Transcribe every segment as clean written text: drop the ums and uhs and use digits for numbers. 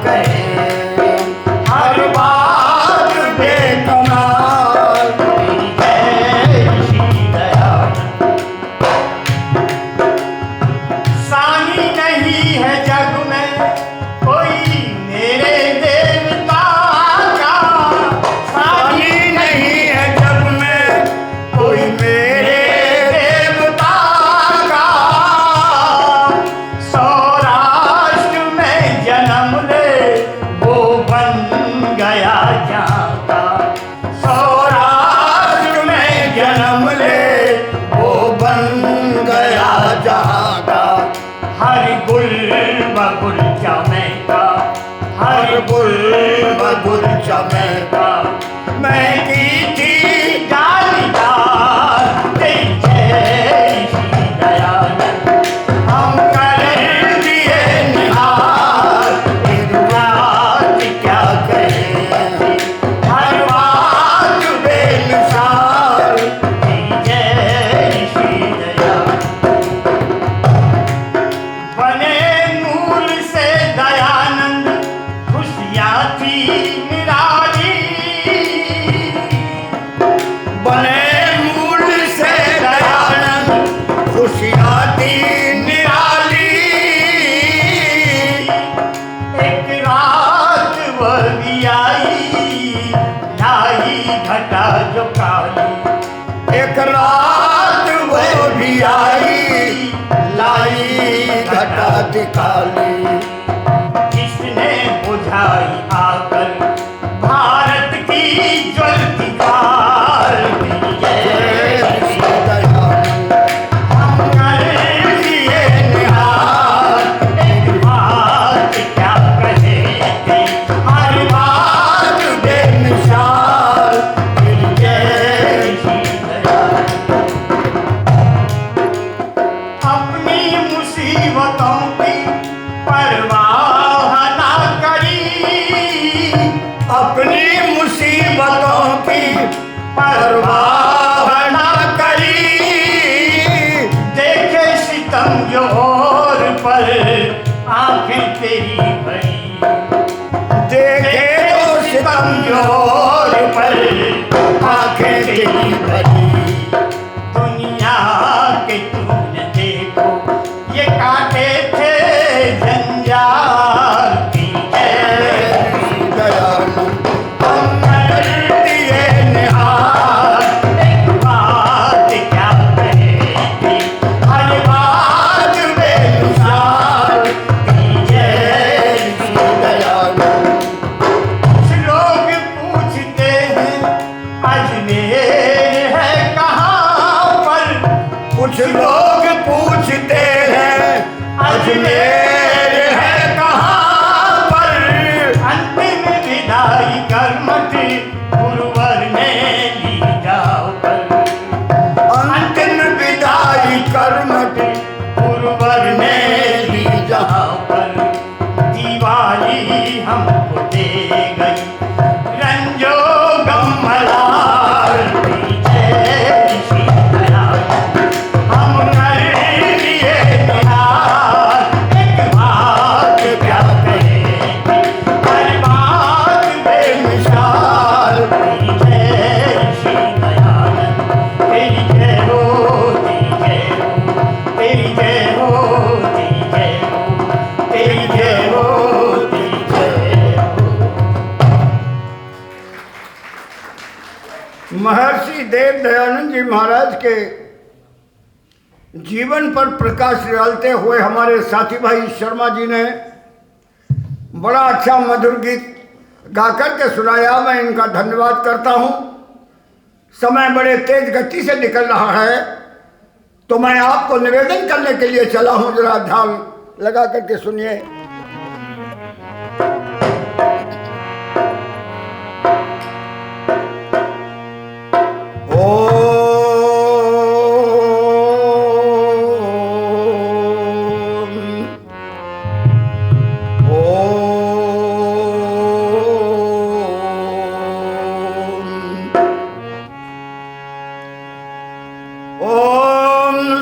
कहे, हर बात बेकमाल तेरी जय श्री दयानंद। सानी नहीं है जग में कोई मेरे देवता का, सानी नहीं है जग में कोई मेरे देवता का। सौराष्ट्र में जन्म ले वो बन गया जहाँ का, सौराष्ट्र में जन्म ले वो बन गया जहाँ का। हर गुल बगुल चमेका, हर गुल बगुल चमेका, मैं की थी डालीदार तेरी जय श्री दयानंद। हम कर दिए निहार तेरी बात क्या कहे, हर बात बेमिसाल तेरी जय श्री दयानंद। बने मूल से दयानंद खुशियाँ थी निराली, बने मूल से दयानंद खुशियाँ थी निराली। एक रात वह भी आई लाई घटा जो काली, एक रात वह भी आई लाई घटा दिखाली। किसने बुझाई आकर भारत की ज्वलती कार तेरी जय श्री दयानंद। हम कर दिए निहार एक बात क्या कहे, हर बात बेमिसाल तेरी जय श्री दयानंद। अपनी मुसीबतों की परवाह ना करी, अपनी मुसीबतों की परवाह ना करी। देखे सितम जो और पर आंखें तेरी भरी, देखे तो सितम जो और पर आंखें तेरी भरी। दुनिया के तूने देखो ये काटे थे जंजाल तेरी जय श्री दयानंद। हम कर दिए निहार एक बात क्या कहे, हर बात बेमिसाल तेरी जय श्री दयानंद। कुछ लोग पूछते हैं अजमेर है कहाँ पर, कुछ लोग पूछते हैं अजमेर है कहाँ पर। अंतिम विदाई कर मत गुरुवर ने ली जाओ पर, अंतिम विदाई कर मत गुरुवर ने ली जाओ पर। दिवाली हमको दे गई रंजो गम मलाल तेरी जय श्री दयानंद। हम कर दिए निहार एक बात क्या कहे, हर बात बेमिसाल तेरी जय श्री दयानंद। तेरी जय हो तेरी जय हो तेरी जय हो तेरी जय हो तेरी जय हो तेरी जय हो। महर्षि देव दयानंद जी महाराज के जीवन पर प्रकाश डालते हुए हमारे साथी भाई शर्मा जी ने बड़ा अच्छा मधुर गीत गाकर के सुनाया। मैं इनका धन्यवाद करता हूं। समय बड़े तेज गति से निकल रहा है, तो मैं आपको निवेदन करने के लिए चला हूं, जरा ध्यान लगा करके सुनिए।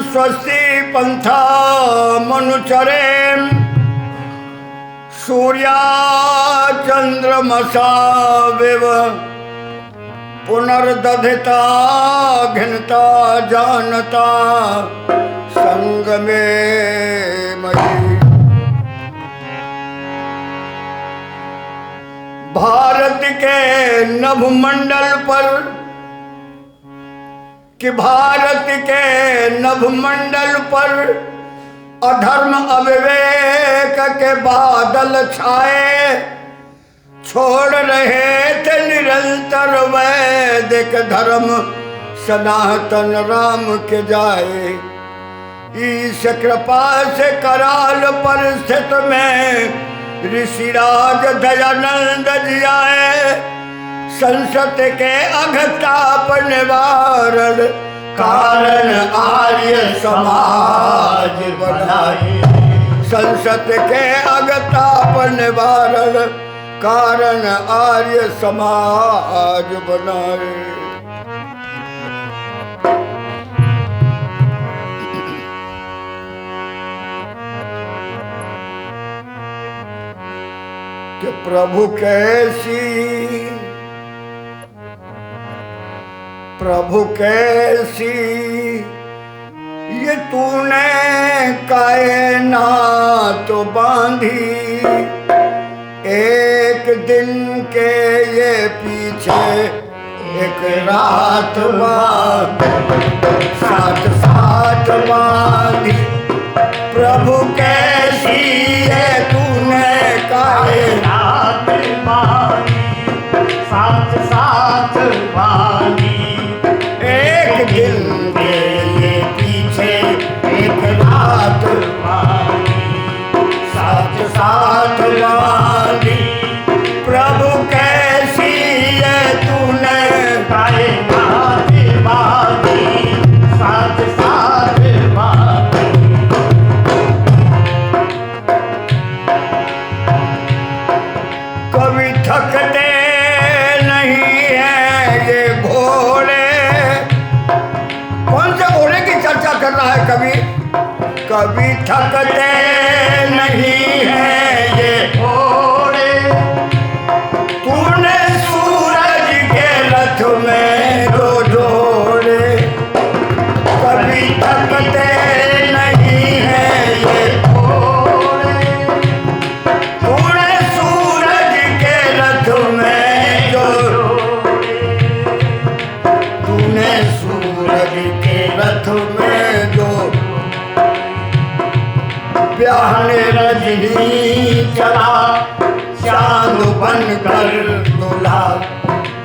स्वस्ति पंथा मनुचरे सूर्या चंद्रमसा विव पुनर्दधिता घिनता जानता संग में मई। भारत के नभमंडल पर कि भारत के नभमंडल पर अधर्म अविवेक के बादल छाए, छोड़ रहे थे निरंतर वैदिक धर्म सनातन राम के जाए। ईश कृपा से कराल परिस्थित में ऋषिराज दयानंद जी आए। संसद के अघताप निवारण कारण आर्य समाज बनाए। संसद के अघताप निवारण कारण आर्य समाज बनाए। कि प्रभु कैसी ये तूने कायनात बांधी। एक दिन के ये पीछे एक रात साथ साथ बांधी। प्रभु कैसी ये तूने कायनात बांधी, साथ साथ बांधी। एक दिन के ये पीछे एक रात बांधी, साथ साथ बांधी। प्रभु कैसी ये तूने कायनात बांधी, साथ साथ बांधी। कभी थकते नहीं है ये घोड़े। कौन से घोड़े की चर्चा कर रहा है कवि? कभी थकते नहीं है ये घोड़े। तूने सूरज के रथ में दो जोड़े। कभी थकते नहीं है ये घोड़े। तूने सूरज के रथ में दो जोड़े। तूने सूरज के रथ में दो। ब्याह ने रजनी चला चांद बनकर दूल्हा।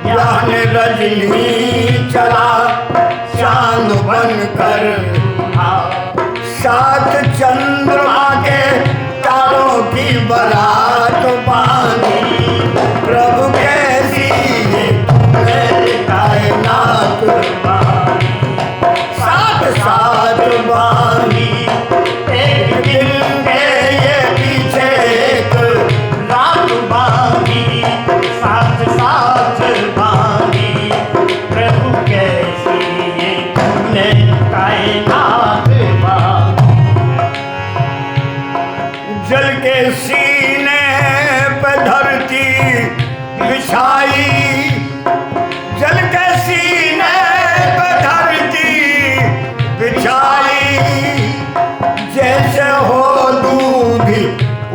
ब्याह ने रजनी चला चांद बनकर दूल्हा। सात चंद्रमा के तारों की बारात बांधी। प्रभु कैसी ये कायनात बांधी, साथ साथ बांधी। एक दिन के ये पीछे एक रात बांधी, साथ साथ बांधी। प्रभु कैसी ये तूने कायनात बांधी। जल के सीने पे धरती बिछाई। जल के सीने पे धरती बिछाई। जैसे हो दूध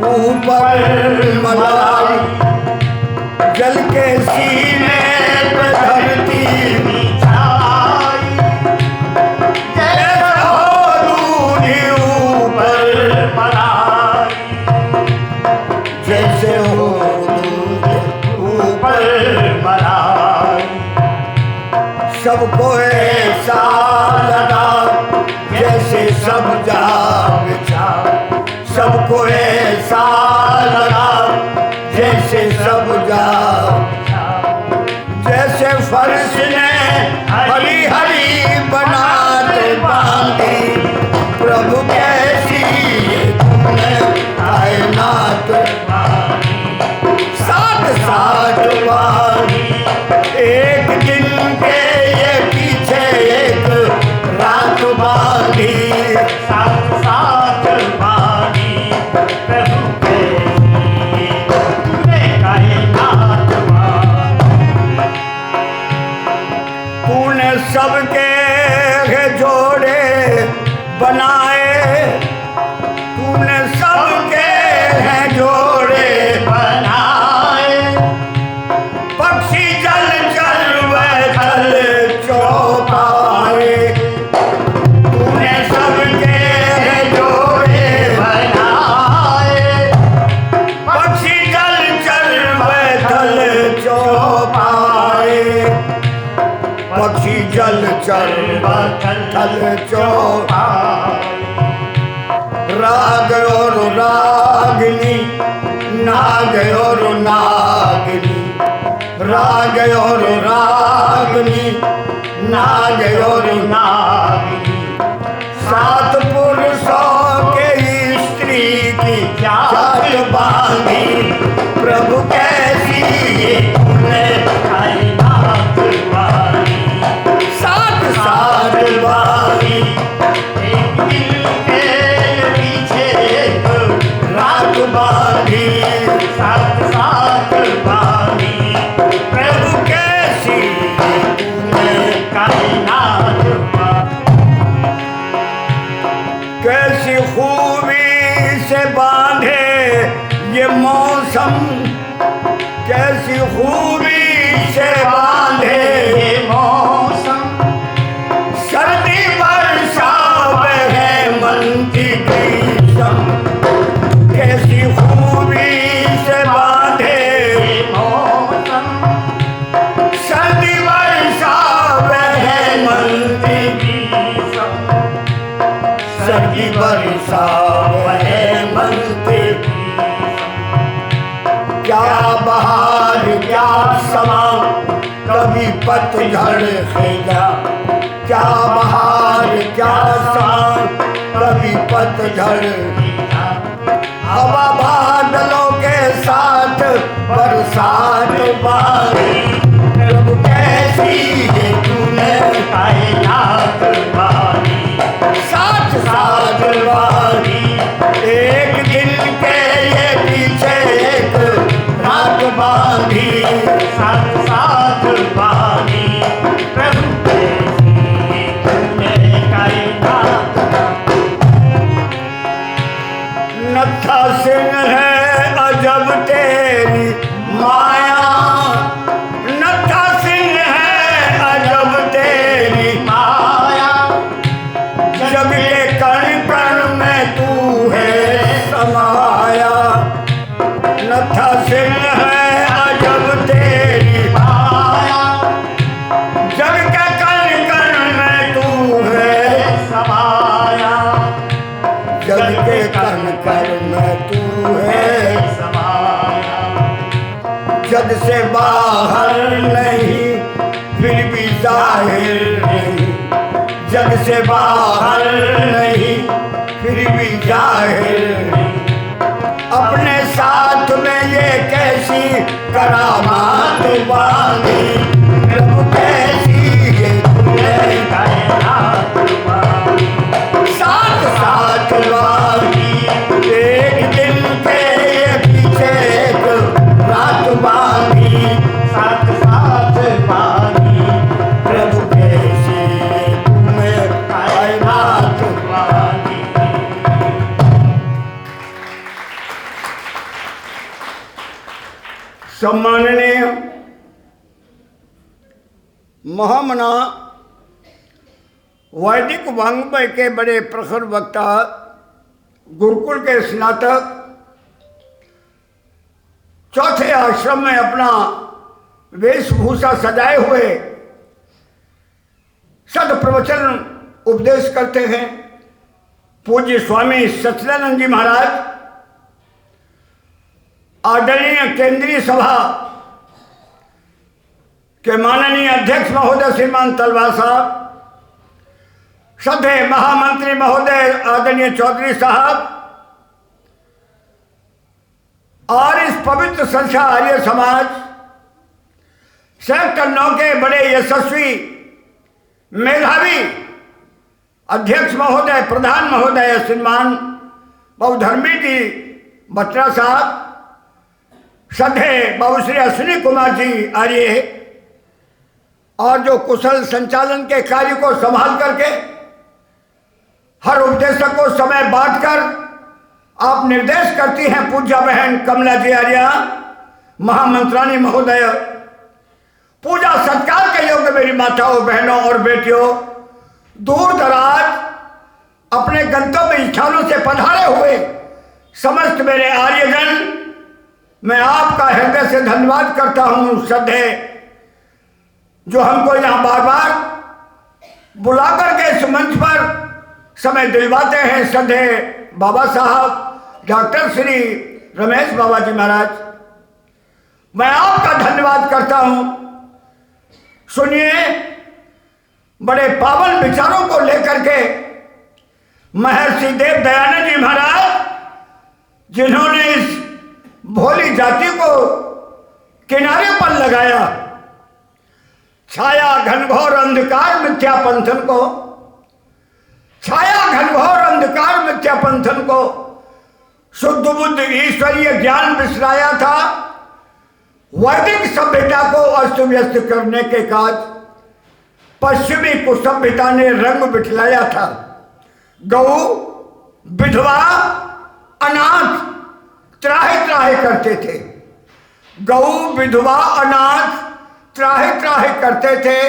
ऊपर मलाई। जल के सीने पे धरती बिछाई। जैसे हो दूध ऊपर मलाई। जैसे हो दूध ऊपर मलाई। सबको ऐसा लगा जैसे सब जा बिछा। सबको ऐसा लगा जैसे सब जा बिछा। जैसे फर्श ने हरी हरी बनात बांधी। प्रभु कैसी ये तूने कायनात बांधी, साथ साथ बांधी। एक दिन के ये पीछे एक रात बांधी, साथ साथ बांधी। प्रभु कैसी जल चल चौपाई। राग और रागिनी, नाग और नागिनी, राग और रागिनी, नाग और नागिनी। सात पुरुषों के स्त्री की जात बांधी, प्रभु कैसी ये तूने कायनात वाली। सात सात बांधी, एक दिल के पीछे एक रात बांधी। सात सात बांधी, प्रभु कैसी ये तूने कायनात वाली। कैसी खूबी से बांधे ये मौसम, कैसी खूबी से बांधे ये मौसम। सर्दी वर्षा हेमंत ग्रीष्म, कैसी खूबी से बांधे ये मौसम। सर्दी वर्षा हेमंत ग्रीष्म, सर्दी वर्षा हेमंत। क्या बहार क्या समा, कभी पतझड़ खेला। क्या बहार क्या समा, कभी पतझड़। हवा बादलों के साथ बरसात बारी, प्रभु कैसी ये तूने कायनात वाली। साथ साथ वाली, एक दिल के ये पीछे एक रात बांधी। साथ साथ बांधी, प्रभु कैसी ये तूने कायनात। नत्था सिंह है अजब तेरी माया, नत्था सिंह है अजब तेरी माया। जग के कण कण में तू है समाया। नत्था सिंह है अजब तेरी माया, जग के कण कण में तू है समाया। जग के कण कण में तू है समाया। जग से बाहर नहीं फिर भी जाहिर नहीं, जग से बाहर नहीं फिर भी जाहिर नहीं। अपने साथ में ये कैसी करामात बांधी, प्रभु कैसी ये तूने कायनात वाली। साथ साथ बांधी, एक दिन के ये पीछे एक रात बांधी। साथ साथ बांधी, प्रभु कैसी ये तूने कायनात वाली। सम्माननीय महामना वैदिक वाङ्मय के बड़े प्रखर वक्ता, गुरुकुल के स्नातक, चौथे आश्रम में अपना वेशभूषा सजाए हुए सद प्रवचन उपदेश करते हैं पूज्य स्वामी सच्चिदानंद जी महाराज, आदरणीय केंद्रीय सभा के माननीय अध्यक्ष महोदय श्रीमान तलवार साहब, श्रद्धेय महामंत्री महोदय आदरणीय चौधरी साहब, और इस पवित्र संस्था आर्य समाज सेक्टर 9 के बड़े यशस्वी मेधावी अध्यक्ष महोदय, प्रधान महोदय श्रीमान बहुधर्मी जी बत्रा साहब, श्रद्धेय बाबू श्री अश्विनी कुमार जी आर्य, और जो कुशल संचालन के कार्य को संभाल करके हर उपदेशक को समय बांटकर आप निर्देश करती हैं पूज्य बहन कमला जी आर्या, महामंत्रानी महोदय, पूजा सत्कार के योग्य मेरी माताओं, बहनों और बेटियों, दूर दराज अपने गंतव्य स्थानों से पधारे हुए समस्त मेरे आर्यगण, मैं आपका हृदय से धन्यवाद करता हूं। श्रद्धेय जो हमको यहाँ बार बार बुला करके इस मंच पर समय दिलवाते हैं सधे बाबा साहब डॉक्टर श्री रमेश बाबा जी महाराज। मैं आपका धन्यवाद करता हूं। सुनिए, बड़े पावन विचारों को लेकर के महर्षि देव दयानंद जी महाराज, जिन्होंने इस भोली जाति को किनारे पर लगाया, छाया घनघोर अंधकार मिथ्या पंथन को, छाया घनघोर अंधकार मिथ्या पंथन को शुद्ध बुद्ध ईश्वरीय ज्ञान बिसराया था। वैदिक सभ्यता को अस्त व्यस्त करने के काज पश्चिमी कुसभ्यता ने रंग बिठलाया था। गऊ, विधवा, अनाथ त्राहे त्राहे करते थे। गऊ, विधवा, अनाथ त्राहे त्राहे करते थे।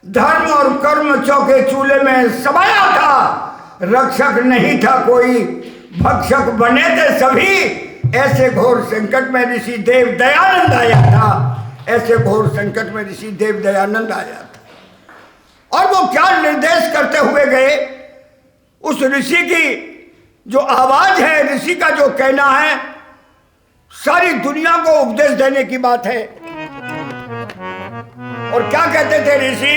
धर्म और कर्म चौके चूल्हे में समाया था। रक्षक नहीं था कोई, भक्षक बने थे सभी। ऐसे घोर संकट में ऋषि देव दयानंद आया था। ऐसे घोर संकट में ऋषि देव दयानंद आया था। और वो क्या निर्देश करते हुए गए, उस ऋषि की जो आवाज है, ऋषि का जो कहना है, सारी दुनिया को उपदेश देने की बात है। और क्या कहते थे ऋषि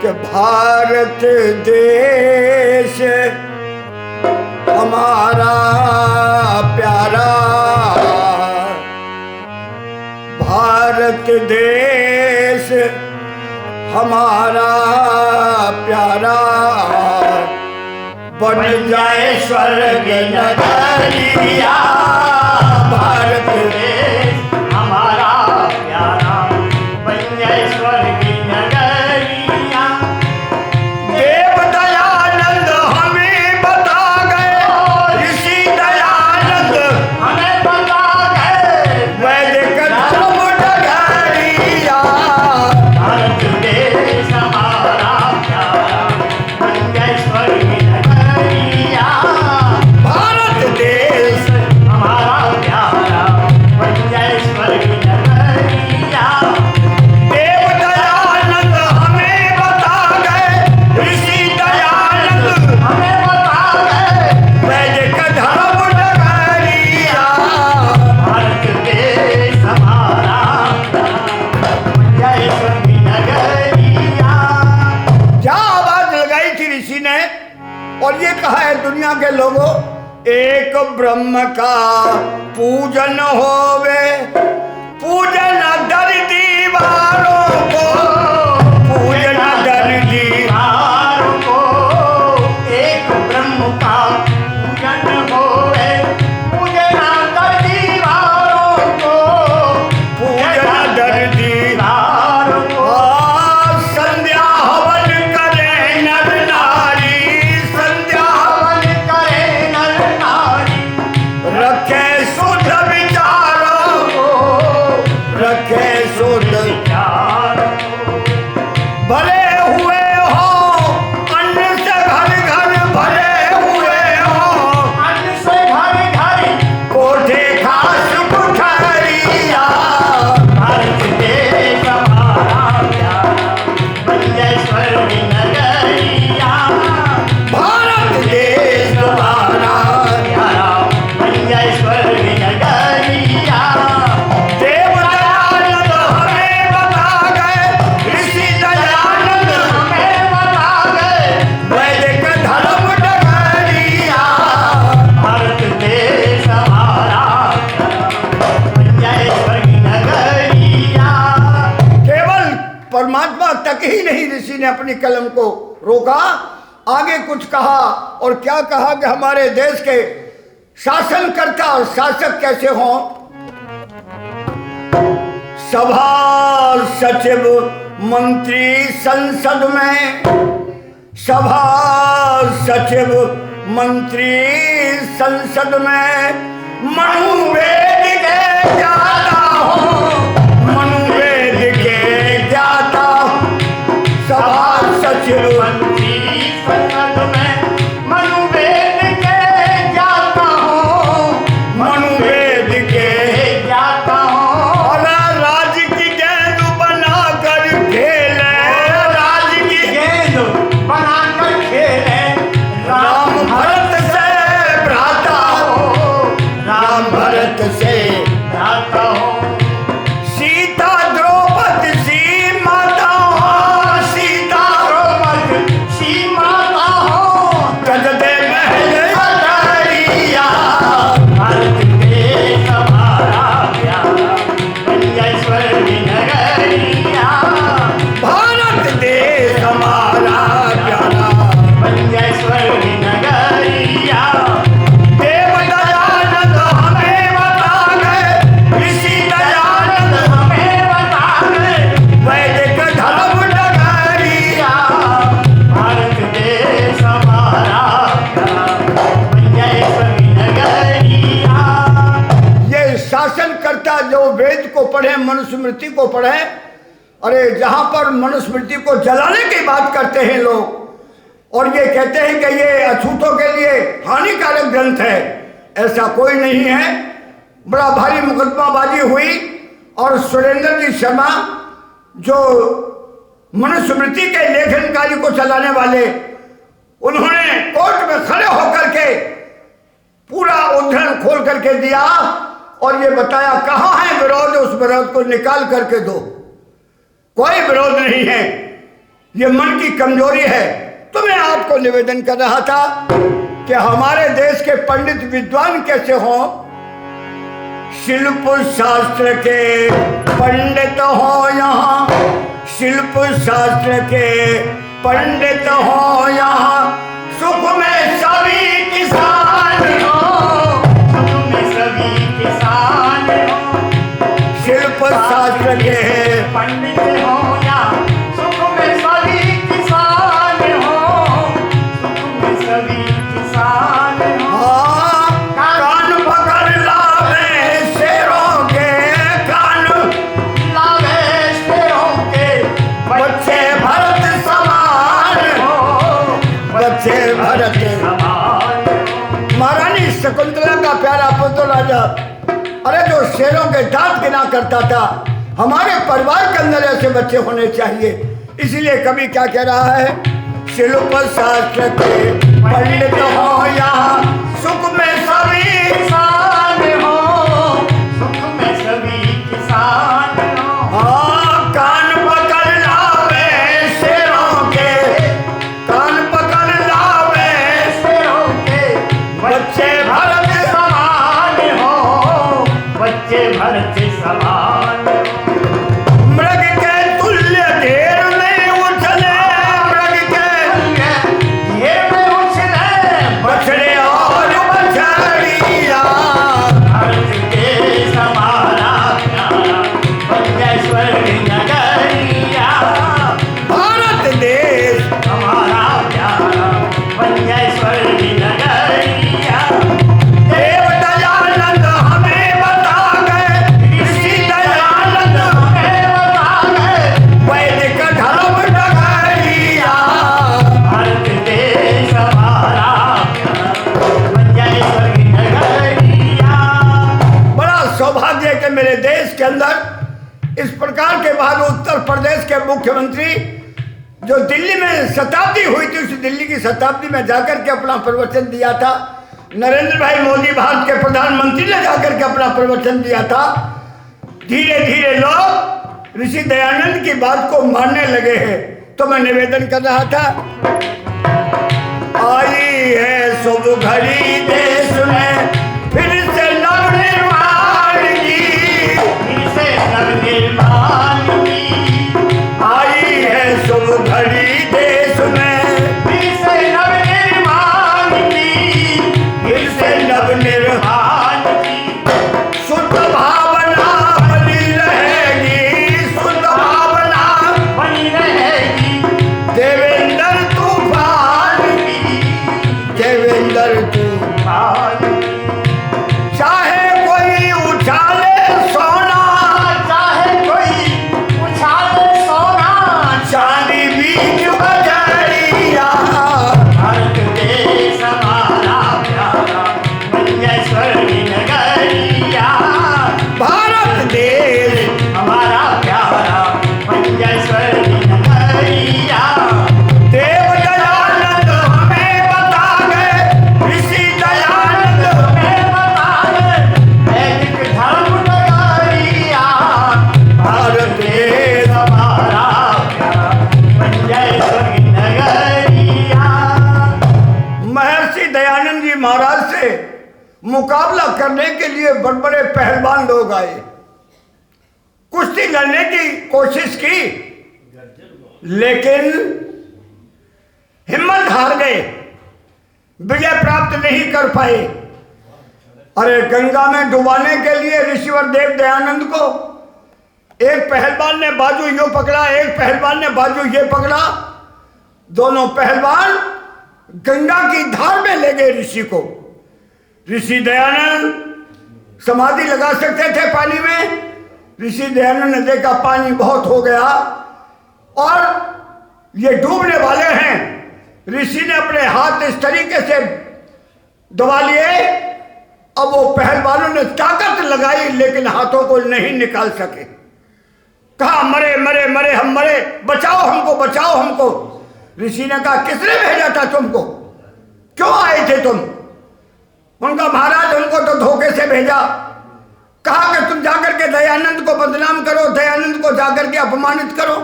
कि भारत देश हमारा प्यारा, भारत देश हमारा प्यारा, बन जाए स्वर्ग नगरिया। भारत देश हमारा प्यारा, बन जाए स्वर्ग नगरिया। देव दयानंद हमें बता गए, ऋषि दयानंद हमें बता गए, वैदिक धर्म डगरिया। भारत देश हमारा प्यारा, बन जाए स्वर्ग नगरिया। भारत देश हमारा प्यारा, बन जाए स्वर्ग नगरिया। देव दयानंद हमें बता गए, ऋषि दयानंद हमें बता गए, वैदिक धर्म डगरिया। भारत देश हमारा प्यारा, बन जाए स्वर्ग नगरिया। क्या आवाज लगाई थी ऋषि ने और ये कहा है दुनिया के लोगों, एक ब्रह्म का पूजन होवे, पूजन दर दीवारों को, पूजन दर दीवारों को, एक ब्रह्म का पूजन होवे, पूजना कर दीवारों को, पूजन दर दीवारों को। संध्या हवन करे नर नारी, संध्या हवन करे नर नारी, रखे शुद्ध विचारों को, रखे शुद्ध विचारों को। भरे हुए हो, अन्न से घर घर भरे हुए हो, अन्न से घर घर कोठे खास कुठरिया। भारत देश हमारा प्यारा, बन जाए स्वर्ग नगरिया। भारत देश हमारा प्यारा, बन जाए स्वर्ग नगरिया। देव दयानंद हमें बता गए, ऋषि दयानंद हमें बता गए, वैदिक धर्म डगरिया। भारत देश हमारा प्यारा, बन जाए स्वर्ग नगरिया। केवल परमात्मा तक ही नहीं ऋषि ने अपनी कलम को रोका, आगे कुछ कहा। और क्या कहा कि हमारे देश के शासनकर्ता और शासक कैसे हों। सभा सचिव मंत्री संसद में, सभा सचिव मंत्री संसद में, मनुवेद के ज्ञाता हो, मनुवेद के ज्ञाता। सभा सचिव मंत्री संसद में, मनुवेद के ज्ञाता हो, मनुवेद के ज्ञाता हो। और राज की गेंद बना कर खेले, लगता जो वेद को पढ़े, मनुस्मृति को पढ़े, अरे जहां पर मनुस्मृति को जलाने की बात करते हैं लोग और ये कहते हैं कि ये अछूतों के लिए हानिकारक ग्रंथ है, ऐसा कोई नहीं है। बड़ा भारी मुकदमाबाजी हुई और सुरेंद्र जी शर्मा जो मनुस्मृति के लेखन कार्य को चलाने वाले, उन्होंने कोर्ट में खड़े होकर के पूरा उद्धरण खोल करके दिया और ये बताया कहाँ है विरोध, उस विरोध को निकाल करके दो। कोई विरोध नहीं है, ये मन की कमजोरी है। तो मैं आपको निवेदन कर रहा था कि हमारे देश के पंडित विद्वान कैसे हों, शिल्प शास्त्र के पंडित हो यहाँ, शिल्प शास्त्र के पंडित हो यहाँ, सुख में सभी किसान हो, सुख में सभी किसान हो, शिल्प शास्त्र के पंडित हो या सुख में सभी किसान हो, सुख में सभी किसान हो। कान पकड़ लावे शेरों के, कान लावे शेरों के बच्चे भरत समान हो, बच्चे भरत समान हो। महारानी शकुंतला का प्यारा पुत्र राजा, अरे जो शेरों के दांत गिना करता था, हमारे परिवार के अंदर ऐसे बच्चे होने चाहिए। इसलिए कवि क्या कह रहा है, शिल्प शास्त्र के पंडित हो यहाँ, सुख में सभी किसान हो, सुख में सभी किसान हो। कान पकड़ लावे शेरों के, कान पकड़ लावे शेरों के बच्चे भरत समान हो, बच्चे भरत समान हो। मृग के तुल्य ढेर में उछले, मृग के ये में उछले बछड़े और बछड़िया, भारत देश हमारा प्यारा, बन जाए स्वर्ग नगरिया। भारत देश हमारा प्यारा, बन जाए स्वर्ग नगरिया। देव दयानंद हमें बता गए, ऋषि दयानंद हमें बता गए, वैदिक धर्म डगरिया। भारत देश हमारा प्यारा, बन जाए स्वर्ग नगरिया। बड़ा सौभाग्य है कि मेरे देश के अंदर इस प्रकार के बाद उत्तर प्रदेश के मुख्यमंत्री जो दिल्ली में शताब्दी हुई थी, उस दिल्ली की शताब्दी में जाकर के अपना प्रवचन दिया था। नरेंद्र भाई मोदी भारत के प्रधानमंत्री ने जाकर के अपना प्रवचन दिया था। धीरे धीरे लोग ऋषि दयानंद की बात को मानने लगे हैं। तो मैं निवेदन कर रहा था, आई है शुभ घड़ी देश में फिर से नवनिर्माण की, फिर से नवनिर्माण की, आई है शुभ घड़ी देश में फिर से नवनिर्माण की, फिर से नवनिर्माण, मान की। शुद्ध भावना बनी रहेगी, शुद्ध भावना बनी रहेगी देवेंद्र तूफान की, देवेंद्र तूफान, चाहे कोई उछाले सोना, चाहे कोई उछाले सोना, चांदी बीच बजरिया। भारत देश हमारा प्यारा, बन जाए स्वर्ग नगरिया। भारत देश हमारा प्यारा, बन जाए स्वर्ग नगरिया। देव दयानंद हमें बता गए, ऋषि दयानंद हमें बता गए, वैदिक धर्म नगरिया। भारत देश हमारा प्यारा, बन जाए स्वर्ग नगरिया। महर्षि दयानंद जी महाराज से मुकाबला करने के लिए बड़े बड़े पहलवान लोग आए, कुश्ती लड़ने की कोशिश की, लेकिन हिम्मत हार गए, विजय प्राप्त नहीं कर पाए। अरे गंगा में डुबाने के लिए ऋषिवर देव दयानंद को एक पहलवान ने बाजू यो पकड़ा, एक पहलवान ने बाजू ये पकड़ा, दोनों पहलवान गंगा की धार में ले गए ऋषि को। ऋषि दयानंद समाधि लगा सकते थे पानी में। ऋषि दयानंद ने देखा पानी बहुत हो गया और ये डूबने वाले हैं। ऋषि ने अपने हाथ इस तरीके से दबा लिए, अब वो पहलवानों ने ताकत लगाई लेकिन हाथों को नहीं निकाल सके। कहा मरे मरे मरे हम मरे, बचाओ हमको बचाओ हमको। ऋषि ने कहा किसने भेजा था तुमको, क्यों आए थे तुम? उनका महाराज हमको तो धोखे से भेजा, कहा कि तुम जाकर के दयानंद को बदनाम करो, दयानंद को जाकर के अपमानित करो,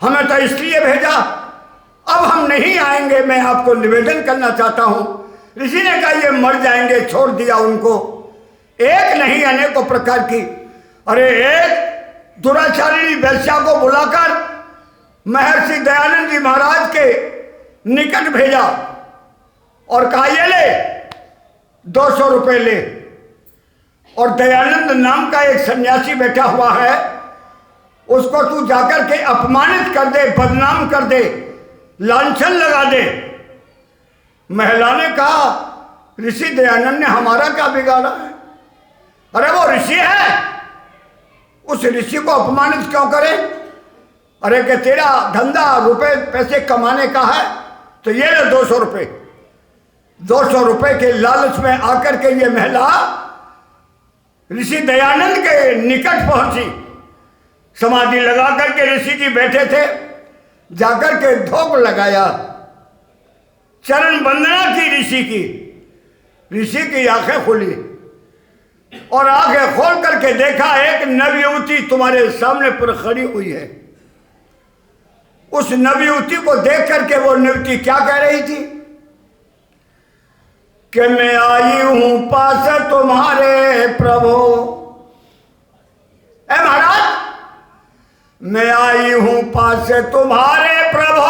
हमें तो इसलिए भेजा, अब हम नहीं आएंगे। मैं आपको निवेदन करना चाहता हूं। ऋषि ने कहा ये मर जाएंगे, छोड़ दिया उनको। एक नहीं अनेकों प्रकार की, अरे एक दुराचारिणी वैश्या को बुलाकर महर्षि दयानंद जी महाराज के निकट भेजा और कहा ये ले 200 रुपए ले। और दयानंद नाम का एक सन्यासी बैठा हुआ है, उसको तू जाकर के अपमानित कर दे, बदनाम कर दे, लांछन लगा दे। महिला ने कहा ऋषि दयानंद ने हमारा क्या बिगाड़ा है? अरे वो ऋषि है, उस ऋषि को अपमानित क्यों करे? अरे कि तेरा धंधा रुपए पैसे कमाने का है तो ये ले 200 रुपए। 200 रुपए के लालच में आकर के ये महिला ऋषि दयानंद के निकट पहुंची, समाधि लगा करके ऋषि जी बैठे थे, जाकर के धोख लगाया, चरण वंदना की ऋषि की। ऋषि की आंखें खुली और आंखें खोल करके देखा एक नवयुवती तुम्हारे सामने पर खड़ी हुई है। उस नवयुवती को देख करके वो नवयुवती क्या कह रही थी कि मैं आई हूं पास तुम्हारे प्रभु। ए महाराज, मैं आई हूं पास तुम्हारे प्रभु,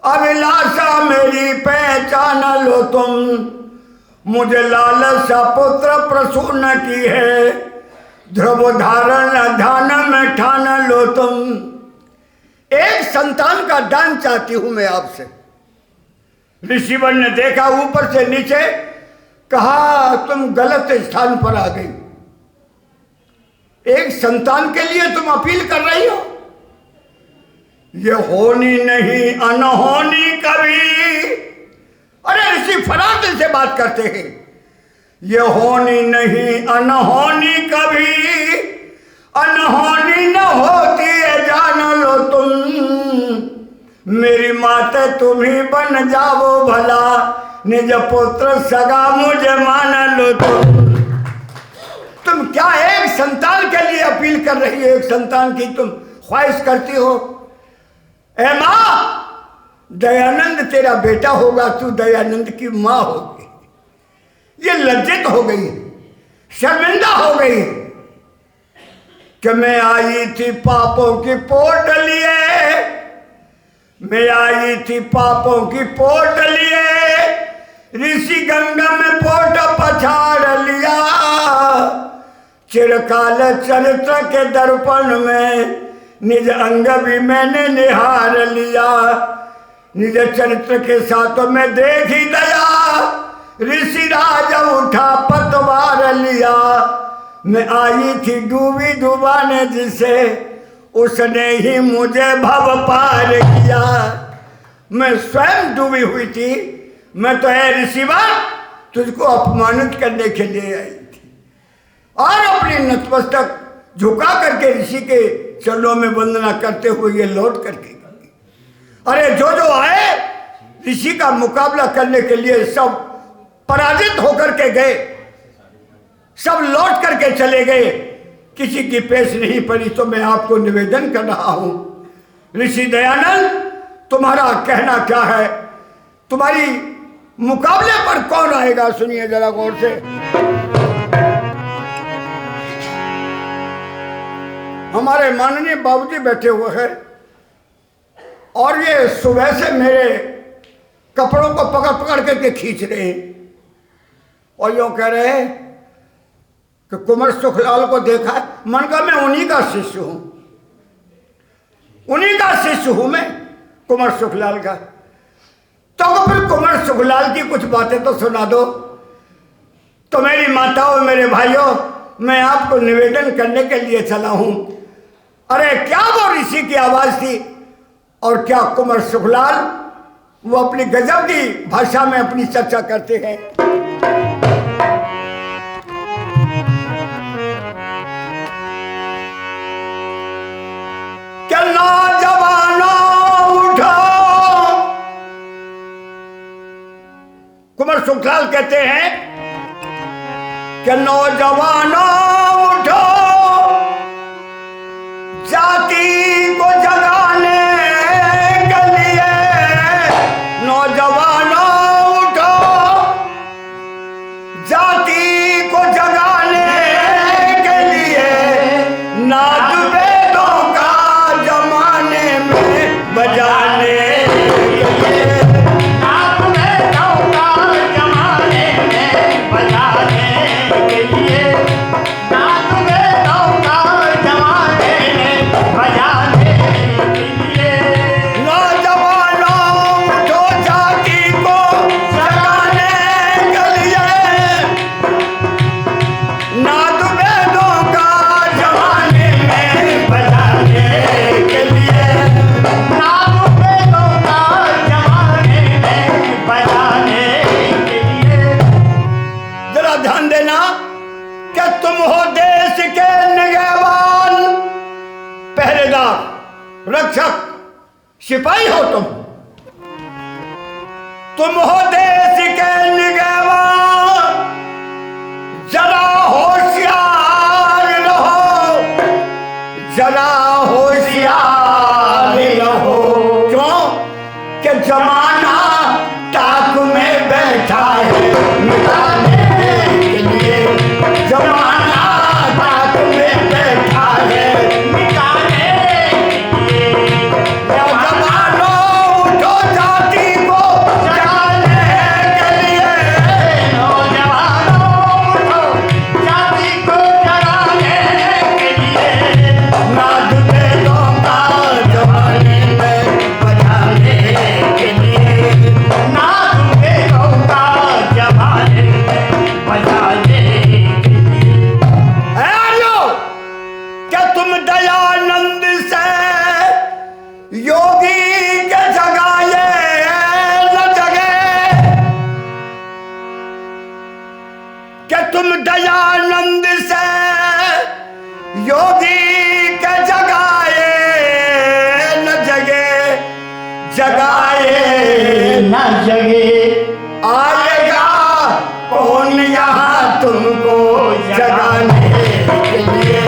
अभिलाषा मेरी पहचान लो तुम। मुझे लालसा पुत्र प्रसून की है, ध्रुव धारण ध्यान में ठान लो तुम। एक संतान का दान चाहती हूं मैं आपसे। ऋषिवर ने देखा ऊपर से नीचे, कहा तुम गलत स्थान पर आ गई। एक संतान के लिए तुम अपील कर रही हो? ये होनी नहीं अनहोनी कभी। अरे ऋषि फरार दिल से बात करते हैं। ये होनी नहीं अनहोनी कभी, अनहोनी न होती है जान लो तुम। मेरी माता तुम ही बन जाओ भला, निज पुत्र सगा मुझे मान लो तुम क्या एक संतान के लिए अपील कर रही है? एक संतान की तुम ख्वाहिश करती हो? ए मां, दयानंद तेरा बेटा होगा, तू दयानंद की मां होगी। ये लज्जित हो गई, शर्मिंदा हो गई कि मैं आई थी पापों की पोट लिए, मैं आई थी पापों की पोट लिए, ऋषि गंगा में पोट पछाड़ लिया। चिरकाल चरित्र के दर्पण में निज अंग भी मैंने निहार लिया। निज चरित्र के साथ में देखी दया, ऋषि राज उठा पतवार लिया। मैं आई थी डूबी डुबाने जिसे, उसने ही मुझे भव पार किया। मैं स्वयं डूबी हुई थी, मैं तो है ऋषिवर तुझको अपमानित करने के लिए आई थी। और अपनी नतमस्तक झुका करके ऋषि के चरणों में वंदना करते हुए ये लौट करके, अरे जो जो आए ऋषि का मुकाबला करने के लिए सब पराजित होकर के गए, सब लौट करके चले गए, किसी की पेश नहीं पड़ी। तो मैं आपको निवेदन कर रहा हूं, ऋषि दयानंद तुम्हारा कहना क्या है? तुम्हारी मुकाबले पर कौन आएगा? सुनिए जरा गौर से। हमारे माननीय बाबूजी बैठे हुए हैं और ये सुबह से मेरे कपड़ों को पकड़ पकड़ करके खींच रहे हैं और यूँ कह रहे हैं कि कुंवर सुखलाल को देखा है। मन का मैं उन्हीं का शिष्य हूं, उन्हीं का शिष्य हूं मैं, कुंवर सुखलाल का। तो फिर कुंवर सुखलाल की कुछ बातें तो सुना दो। तो मेरी माताओं, मेरे भाइयों, मैं आपको निवेदन करने के लिए चला हूं। अरे क्या वो ऋषि की आवाज थी, और क्या कुंवर सुखलाल वो अपनी गजब की भाषा में अपनी चर्चा करते हैं। क्या नौजवानों उठो, कुंवर सुखलाल कहते हैं कि नौजवानों उठो, जाति को जगाने के लिए, नौजवानों उठो, जाति को जगाने के लिए, नाद वेदों का जमाने में बजाने के लिए, नाद वेदों का जमाने में बजाने के लिए, नाद वेदों का जमाने में बजाने के लिए, नौजवानों उठो, जाति को जगाने के लिए, नाद वेदों का जमाने में बजाने के लिए। नाद वेदों का जमाने में बजाने के लिए। जरा ध्यान देना कि तुम हो देश के निगहबान, पहरेदार, रक्षक, सिपाही हो तुम हो देश के निगहबान। जरा होशियार रहो, जरा होशियार रहो। क्यों? कि जमाना ताक में बैठा है मिटाने के लिए, जमाना ताक में बैठा है मिटाने के लिए। जमानो उठो, जाति को जगाने के लिए, नौजवानों उठो, जाति को जगाने के लिए, नाद वेदों का जमाने में बजाने के लिए। नाद वेदों का जमाने में बजाने के लिए। आर्यो, क्या तुम दयानंद से योगी के जगाए न जगे? क्या तुम दयानंद से योगी के जगाए न जगे? जगाए न जगे आएगा कौन यहाँ तुमको जगाने के लिए?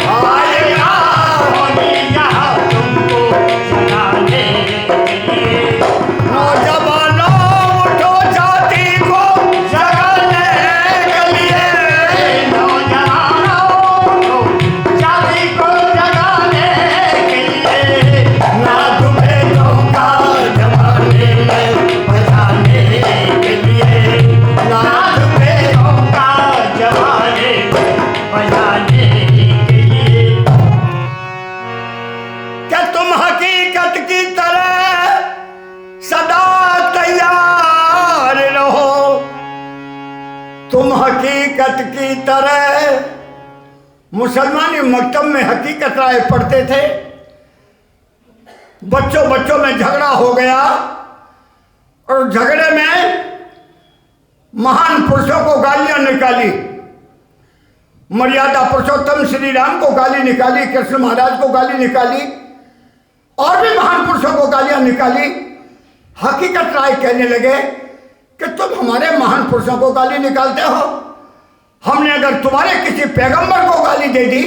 आएगा यहाँ तुमको जगाने के लिए। नौजवानों उठो, जाति को जगाने के लिए, नौजवानों उठो, जाति को जगाने के लिए, नाद वेदों का जमाने में बजाने के लिए, नाद वेदों का जमाने में बजाने के लिए। क्या तुम हकीकत की तरह सदा तैयार रहो? तुम हकीकत की तरह, मुसलमानी मकतब में हकीकत राय पढ़ते थे। बच्चों बच्चों में झगड़ा हो गया, और झगड़े में महान पुरुषों को गालियां निकाली। मर्यादा पुरुषोत्तम श्री राम को गाली निकाली, कृष्ण महाराज को गाली निकाली, और भी महान पुरुषों को गालियां निकाली। हकीकत राय कहने लगे कि तुम हमारे महान पुरुषों को गाली निकालते हो, हमने अगर तुम्हारे किसी पैगंबर को गाली दे दी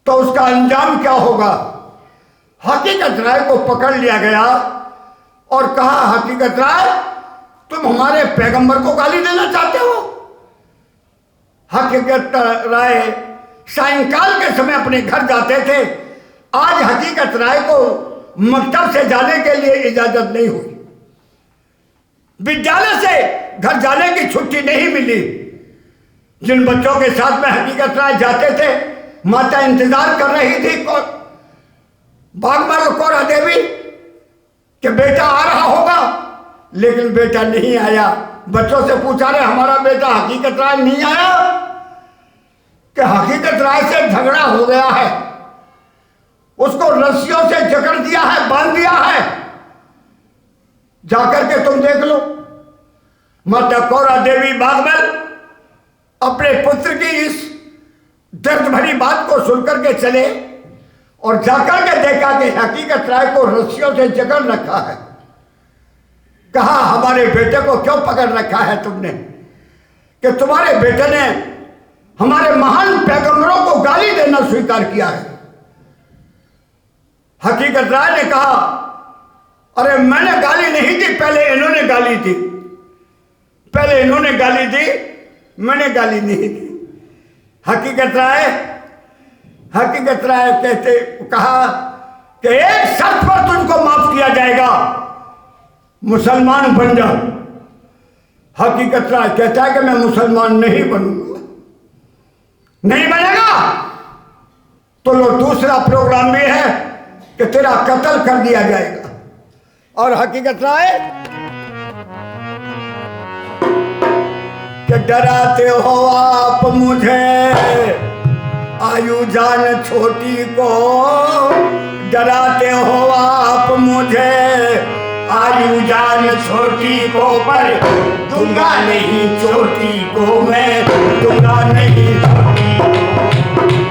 तो उसका अंजाम क्या होगा? हकीकत राय को पकड़ लिया गया और कहा, हकीकत राय, तुम हमारे पैगंबर को गाली देना चाहते हो? हकीकत राय सायंकाल के समय अपने घर जाते थे। आज हकीकत राय को मकतब से जाने के लिए इजाजत नहीं हुई, विद्यालय से घर जाने की छुट्टी नहीं मिली। जिन बच्चों के साथ में हकीकत राय जाते थे, माता इंतजार कर रही थी बागबान कौरा देवी कि बेटा आ रहा होगा, लेकिन बेटा नहीं आया। बच्चों से पूछा रे हमारा बेटा हकीकत राय नहीं आया कि हकीकत राय से झगड़ा हो गया है, उसको रस्सियों से जकड़ दिया है, बांध दिया है, जाकर के तुम देख लो। माता कौरा देवी बागमल अपने पुत्र की इस दर्द भरी बात को सुनकर के चले और जाकर के देखा कि हकीकत राय को रस्सियों से जकड़ रखा है। कहा हमारे बेटे को क्यों पकड़ रखा है तुमने, कि तुम्हारे बेटे ने हमारे महान पैगंबरों को गाली देना स्वीकार किया है। हकीकत राय ने कहा अरे मैंने गाली नहीं दी, पहले इन्होंने गाली दी, पहले इन्होंने गाली दी, मैंने गाली नहीं दी। हकीकत राय कहते कहा कि एक शर्त पर तुझको माफ किया जाएगा, मुसलमान बन जा। हकीकत राय कहता है कि मैं मुसलमान नहीं बनूंगा। नहीं बनेगा तो लो दूसरा प्रोग्राम भी है कि तेरा कत्ल कर दिया जाएगा। और हकीकत राय कि डराते हो आप मुझे आयु जान छोटी को, डराते हो आप मुझे आयु जान छोटी को, पर दूंगा नहीं चोटी को मैं, दूंगा नहीं चोटी को,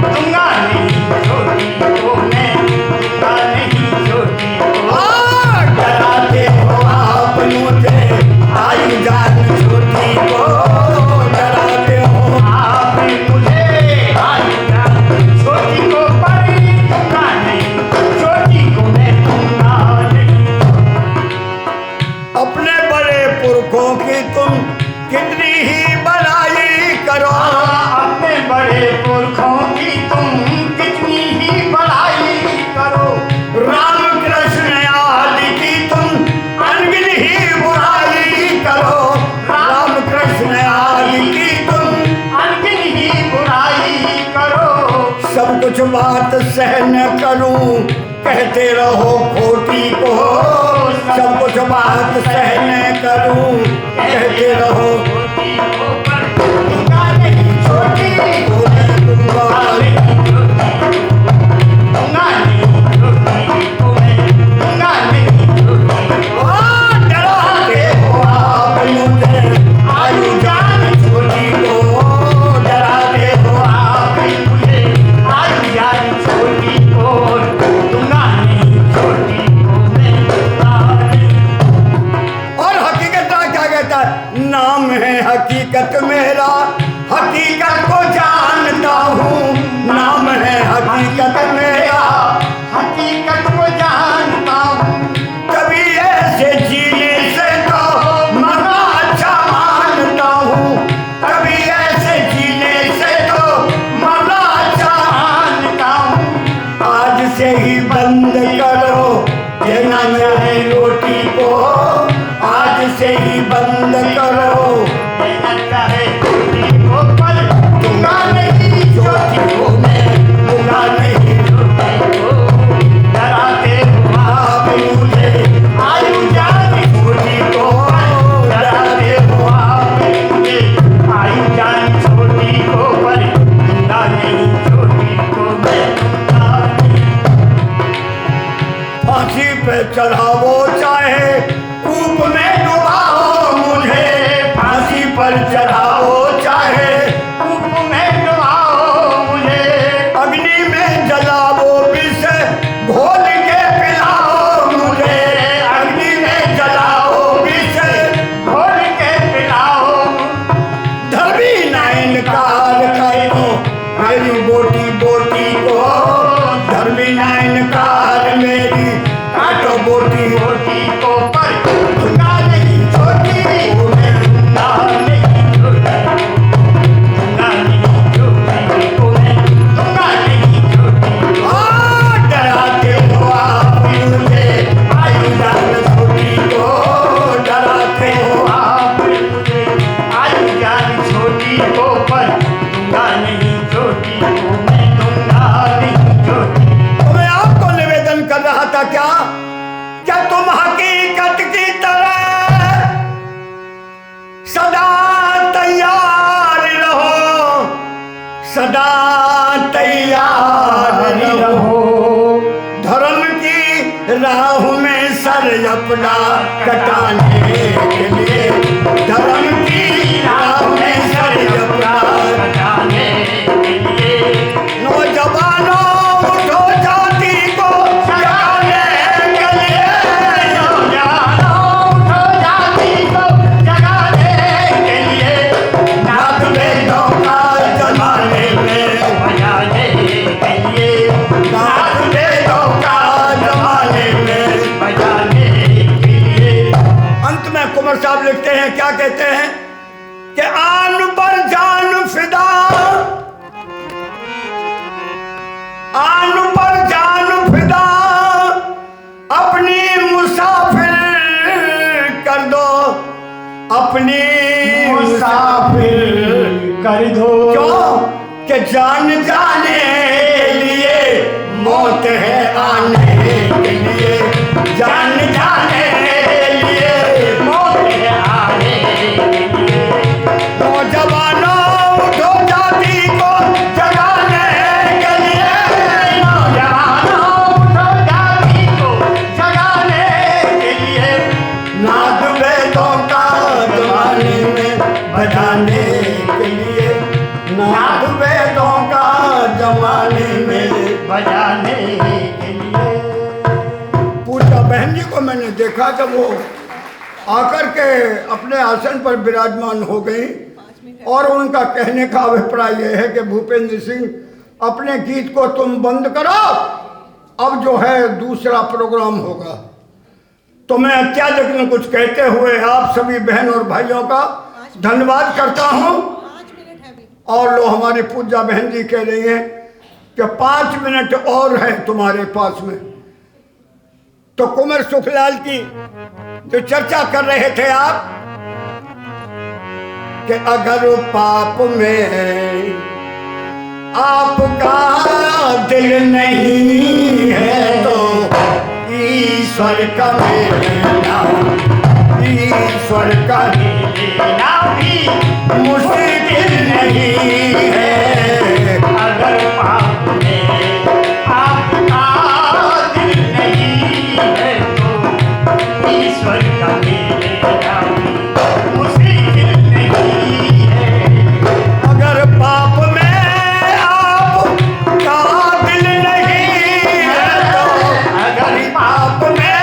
दूंगा नहीं चोटी को मैं, दूंगा नहीं चोटी को। डराते हो आप मुझे आयु जान छोटी को, डराते हो आप मुझे आयु जान छोटी को, पर दूंगा नहीं चोटी को मैं, दूंगा नहीं। अपने बड़े पुरखों की तुम कितनी ही बड़ाई करो, अपने बड़े पुरखों की तुम कितनी ही बड़ाई करो, राम कृष्ण आदि की तुम अनगिन ही बुराई करो, राम कृष्ण आदि की तुम अनगिन ही बुराई करो। सब कुछ बात सहन करूं कहते रहो खोटी को, सब कुछ बात सहन करूं कहते रहो छोटी को, पर दूंगा नहीं छोटी को, दूंगा दूंगा नहीं छोटी को मैं, दूंगा नहीं छोटी को। डराते हो आप मुझे आयु जान छोटी को, डराते हो आप मुझे आयु जान छोटी को, दूंगा नहीं छोटी को मैं, दूंगा नहीं। और हकीकत क्या कहता है, नाम है हकीकत मेरा, हकीकत को जानता हूँ, नाम है हकीकत मेरा, हकीकत को जानता हूँ। कभी ऐसे जीने से तो मरना अच्छा मानता हूँ, कभी ऐसे जीने से तो मरना अच्छा जानता हूँ। आज से ही बंद करो देना चाहे रोटी को, आज से ही बंद करो देना चाहे छोटी को, पर दूंगा नहीं छोटी को मैं, दूंगा नहीं छोटी को। डराते हो आप मुझे आयु जान छोटी को, डराते हो आप मुझे आयु जान छोटी को, पर दूंगा नहीं छोटी को मैं, दूंगा नहीं। फांसी पे चढ़ावो चाहे कूप में डुबाओ मुझे, फांसी पर चढ़ाओ चाहे कूप में डुबाओ मुझे, अग्नि में जलाओ विष घोल के पिलाओ मुझे, अग्नि में जलाओ विष घोल के पिलाओ। धर्मी ना इनकार करो मेरी बोटी बोटी को, धर्मी ना इनकार मेरी काटो बोटी छोटी को, पर दूंगा नहीं छोटी को मैं, दूंगा नहीं छोटी को, दूंगा नहीं छोटी को मैं, दूंगा नहीं छोटी को। डराते हो आप मुझे आयु जान छोटी को, डराते हो आप मुझे आयु जान छोटी को, पर दूंगा नहीं छोटी को मैं, दूंगा सदा तैयार रहो, धर्म की राह में सर अपना कटाने के लिए, धर्म की राह में सर अपना कटाने के लिए। नौजवानों उठो जाति को जगाने के लिए, नौजवानों उठो जाति को जगाने के लिए, नाथ वेदों का जमाने में बजाने के लिए, नाथ वेदों का जमाने में। बजाने के लिए। अंत में कुंवर साहब लिखते हैं, क्या कहते हैं कि आन पर जान फिदा, आन पर जान फिदा, अपनी मुसाफिर कर दो, अपनी मुसाफिर कर दो। क्यों कि जान जाने के लिए मौत है आने के लिए, जान जाने के लिए मौत है आने के लिए। नौजवानों उठो जाति को जगाने के लिए, नौजवानों उठो जाति को जगाने के लिए, नाद वेदों का जमाने में बजाने के लिए, नाद वेदों का जमाने में। बजाने के लिए। पूजा बहन जी को मैंने देखा जब वो आकर के अपने आसन पर विराजमान हो गई, और उनका कहने का अभिप्राय यह है कि भूपेंद्र सिंह अपने गीत को तुम बंद करो, अब जो है दूसरा प्रोग्राम होगा। तो मैं अत्याधिक में कुछ कहते हुए आप सभी बहन और भाइयों का धन्यवाद करता हूं। और लो हमारी पूजा बहन जी कह रही हैं कि 5 मिनट और है तुम्हारे पास में। तो कुंवर सुखलाल की जो चर्चा कर रहे थे आप कि अगर पाप में आपका दिल नहीं है तो ईश्वर का मिलना, ईश्वर का मिलना भी मुश्किल नहीं है। अगर पाप में आपका दिल नहीं है तो ईश्वर का मिलना भी मुश्किल नहीं है। अगर पाप में आपका दिल नहीं है तो, अगर पाप में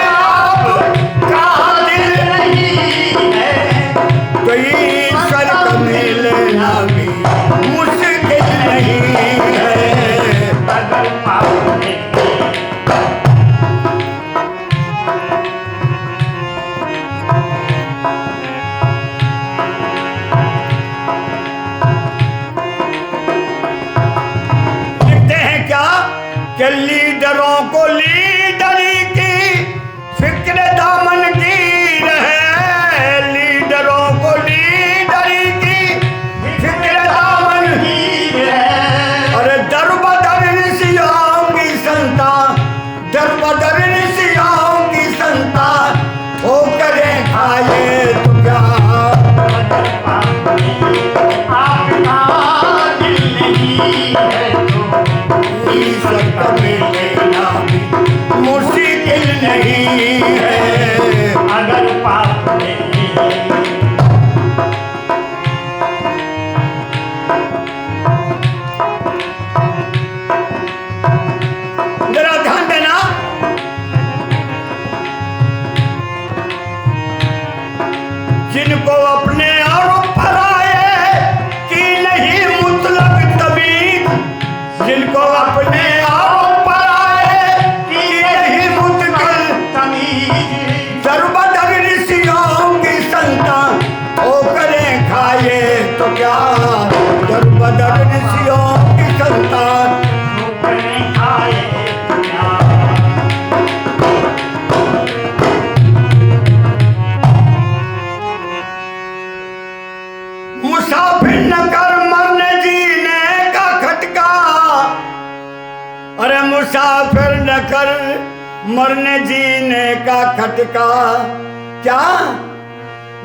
आपका दिल नहीं है तो ईश्वर का मिलना भी मुश्किल नहीं है। अगर पाप में लिखते हैं क्या कि लीडरों को लीडरी की फिक्र दामन की रहे, लीडरों को लीडरी की फिक्र दामन की। अरे दर बदर ऋषियों की संतान, दर बदर ऋषियों की संतान हो करे खाए तो क्या, अगर पाप में आपका दिल नहीं है तो ईश्वर का मिलना भी मुश्किल नहीं है। अगर पाप में जरा ध्यान देना, जिनको अपने और पराये की नहीं मुतलक तमीज, जिनको अपने और पराये की नहीं मुतलक तमीज। दरबदर ऋषियों की संतान हो करे खाए तो क्या, दरबदर ऋषियों की संतान। ठोकरें खाए तो क्या, मुसाफिर न कर मरने जीने का खटका, अरे मुसाफिर न कर मरने जीने का खटका, क्या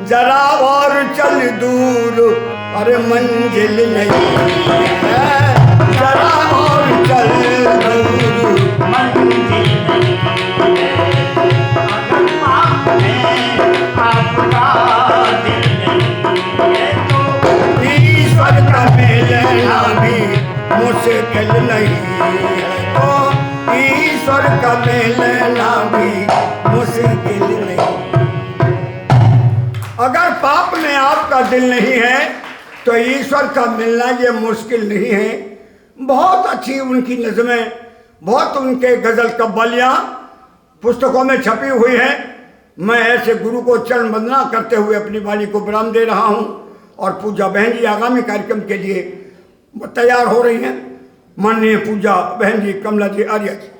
जरा और चल दूर अरे मंजिल नहीं है जरा और चल दूर। मंजिल नहीं है अगर पाप में आपका दिल नहीं है तो ईश्वर का मिलना भी मुश्किल नहीं है, तो ईश्वर का मिलना भी मुश्किल नहीं। अगर पाप में आपका दिल नहीं है तो ईश्वर का मिलना ये मुश्किल नहीं है। बहुत अच्छी उनकी नज़में, बहुत उनके गज़ल कव्वालियाँ पुस्तकों में छपी हुई हैं। मैं ऐसे गुरु को चरण वंदना करते हुए अपनी वाणी को विराम दे रहा हूँ और पूजा बहन जी आगामी कार्यक्रम के लिए तैयार हो रही हैं। माननीय पूजा बहन जी कमला जी आर्य जी।